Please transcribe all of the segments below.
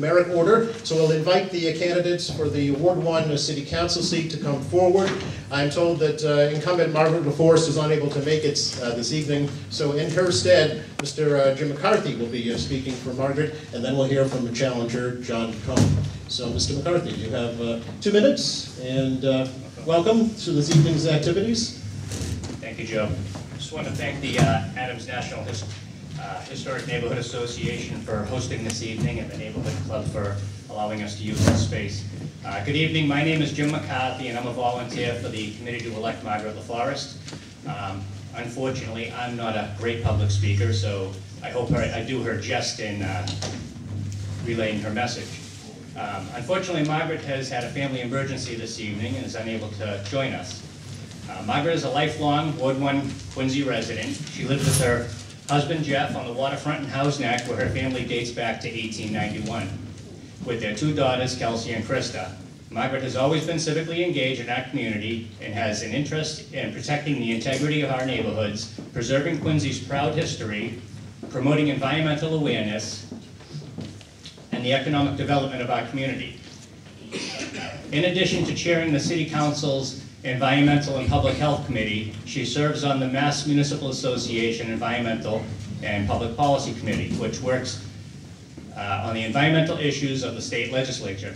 Merit order, so we'll invite the candidates for the Ward 1 City Council seat to come forward. I'm told that incumbent Margaret Laforest is unable to make it this evening, so in her stead, Mr. Jim McCarthy will be speaking for Margaret, and then we'll hear from the challenger, John McCone. So, Mr. McCarthy, you have 2 minutes, and welcome to this evening's activities. Thank you, Joe. I just want to thank the Adams National Historic Neighborhood Association for hosting this evening and the Neighborhood Club for allowing us to use this space. Good evening, my name is Jim McCarthy and I'm a volunteer for the committee to elect Margaret Laforest. Unfortunately, I'm not a great public speaker, so I hope I do her just in relaying her message. Unfortunately, Margaret has had a family emergency this evening and is unable to join us. Margaret is a lifelong Ward 1 Quincy resident. She lives with her husband Jeff on the waterfront in Howes Neck, where her family dates back to 1891, with their 2 daughters, Kelsey and Krista. Margaret has always been civically engaged in our community and has an interest in protecting the integrity of our neighborhoods, preserving Quincy's proud history, promoting environmental awareness, and the economic development of our community. In addition to chairing the City Council's Environmental and Public Health Committee, she serves on the Mass Municipal Association Environmental and Public Policy Committee, which works on the environmental issues of the state legislature.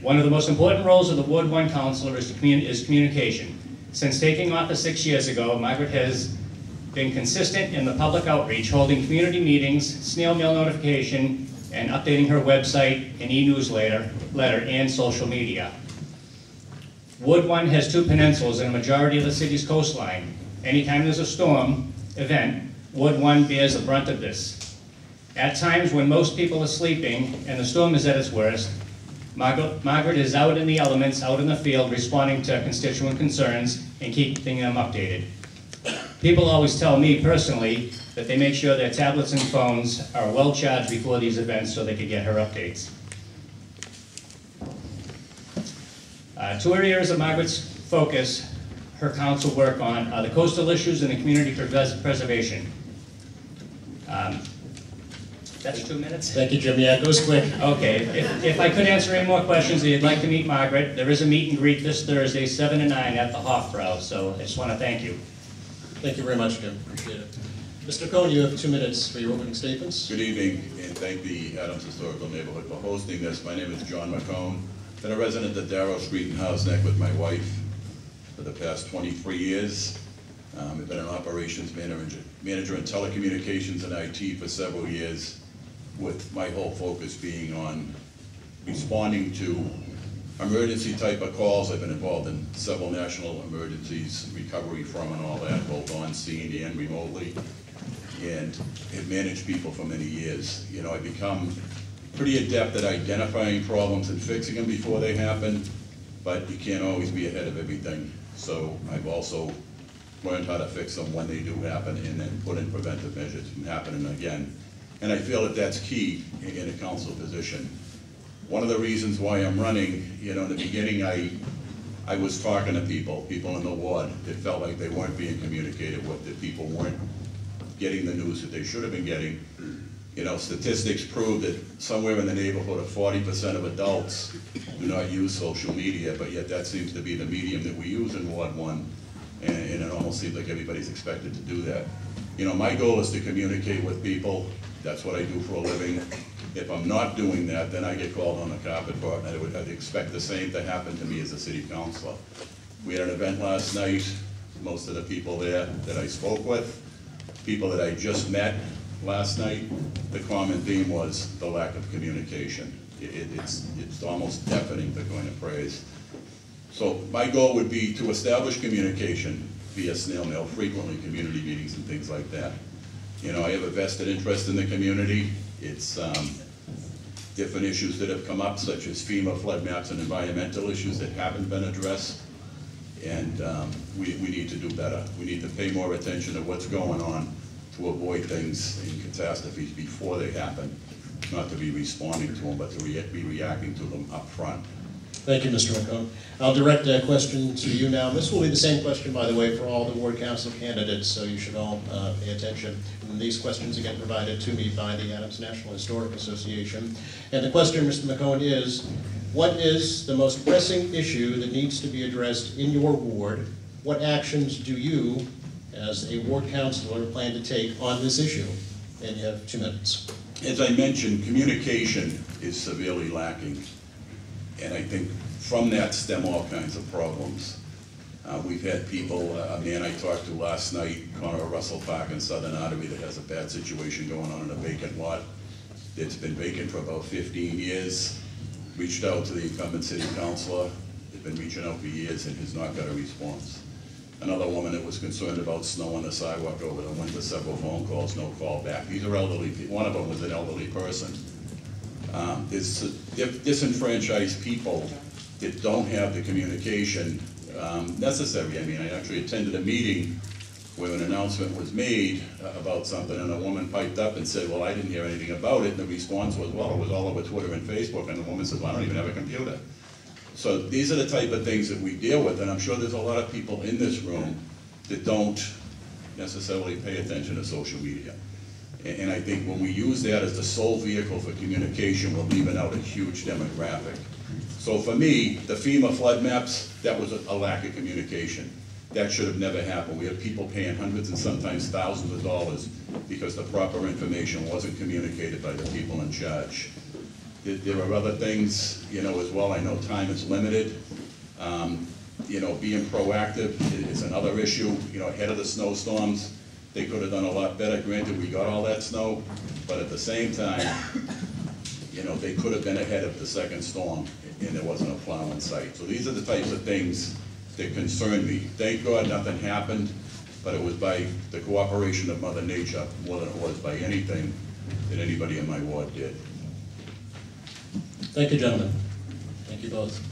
One of the most important roles of the Ward 1 Councilor is communication. Since taking office 6 years ago, Margaret has been consistent in the public outreach, holding community meetings, snail mail notification, and updating her website and e-newsletter and social media. Ward 1 has 2 peninsulas and a majority of the city's coastline. Anytime there's a storm event, Ward 1 bears the brunt of this. At times when most people are sleeping and the storm is at its worst, Margaret is out in the elements, out in the field, responding to constituent concerns and keeping them updated. People always tell me personally that they make sure their tablets and phones are well charged before these events so they can get her updates. 2 areas of Margaret's focus, her council work on, are the coastal issues and the community preservation. That's 2 minutes? Thank you, Jim. Yeah, it goes quick. Okay. If I could answer any more questions or you'd like to meet Margaret, there is a meet and greet this Thursday, 7 to 9 at the Hofbrau, so I just want to thank you. Thank you very much, Jim. Appreciate it. Mr. McCone, you have 2 minutes for your opening statements. Good evening, and thank the Adams Historical Neighborhood for hosting this. My name is John McCone. Been a resident of Darrow Street in Howes Neck with my wife for the past 23 years. I've been an operations manager in telecommunications and IT for several years, with my whole focus being on responding to emergency type of calls. I've been involved in several national emergencies, recovery from and all that, both on scene and remotely, and have managed people for many years. You know, I've become pretty adept at identifying problems and fixing them before they happen, but you can't always be ahead of everything. So I've also learned how to fix them when they do happen and then put in preventive measures from happening again. And I feel that that's key in a council position. One of the reasons why I'm running, you know, in the beginning I was talking to people in the ward that felt like they weren't being communicated with, that people weren't getting the news that they should have been getting. You know, statistics prove that somewhere in the neighborhood of 40% of adults do not use social media, but yet that seems to be the medium that we use in Ward 1, and it almost seems like everybody's expected to do that. You know, my goal is to communicate with people. That's what I do for a living. If I'm not doing that, then I get called on the carpet for it, and I'd expect the same to happen to me as a city councilor. We had an event last night. Most of the people there that I spoke with, people that I just met last night, the common theme was the lack of communication. It's almost deafening to go into praise. So my goal would be to establish communication via snail mail, frequently community meetings and things like that. You know, I have a vested interest in the community. It's different issues that have come up, such as FEMA flood maps and environmental issues that haven't been addressed. And we need to do better. We need to pay more attention to what's going on to avoid things and catastrophes before they happen, not to be responding to them, but to be reacting to them up front. Thank you, Mr. McCone. I'll direct a question to you now. This will be the same question, by the way, for all the ward council candidates, so you should all pay attention. And these questions are getting provided to me by the Adams National Historic Association. And the question, Mr. McCone, is, what is the most pressing issue that needs to be addressed in your ward? What actions do you, as a ward councilor, plan to take on this issue? And you have 2 minutes. As I mentioned, communication is severely lacking. And I think from that stem all kinds of problems. We've had people, a man I talked to last night, corner of Russell Park in Southern Artery, that has a bad situation going on in a vacant lot. It's been vacant for about 15 years. Reached out to the incumbent city councilor. They've been reaching out for years and has not got a response. Another woman that was concerned about snow on the sidewalk over the winter, several phone calls, no call back. These are elderly people. One of them was an elderly person. There's disenfranchised people that don't have the communication necessary. I mean, I actually attended a meeting where an announcement was made about something, and a woman piped up and said, well, I didn't hear anything about it, and the response was, well, it was all over Twitter and Facebook, and the woman said, well, I don't even have a computer. So these are the type of things that we deal with, and I'm sure there's a lot of people in this room that don't necessarily pay attention to social media. And I think when we use that as the sole vehicle for communication, we're leaving out a huge demographic. So for me, the FEMA flood maps, that was a lack of communication. That should have never happened. We have people paying hundreds and sometimes thousands of dollars because the proper information wasn't communicated by the people in charge. There are other things, you know, as well. I know time is limited. You know, being proactive is another issue. You know, ahead of the snowstorms, they could have done a lot better. Granted, we got all that snow, but at the same time, you know, they could have been ahead of the second storm, and there wasn't a plow in sight. So these are the types of things that concern me. Thank God nothing happened, but it was by the cooperation of Mother Nature more than it was by anything that anybody in my ward did. Thank you, gentlemen. Thank you both.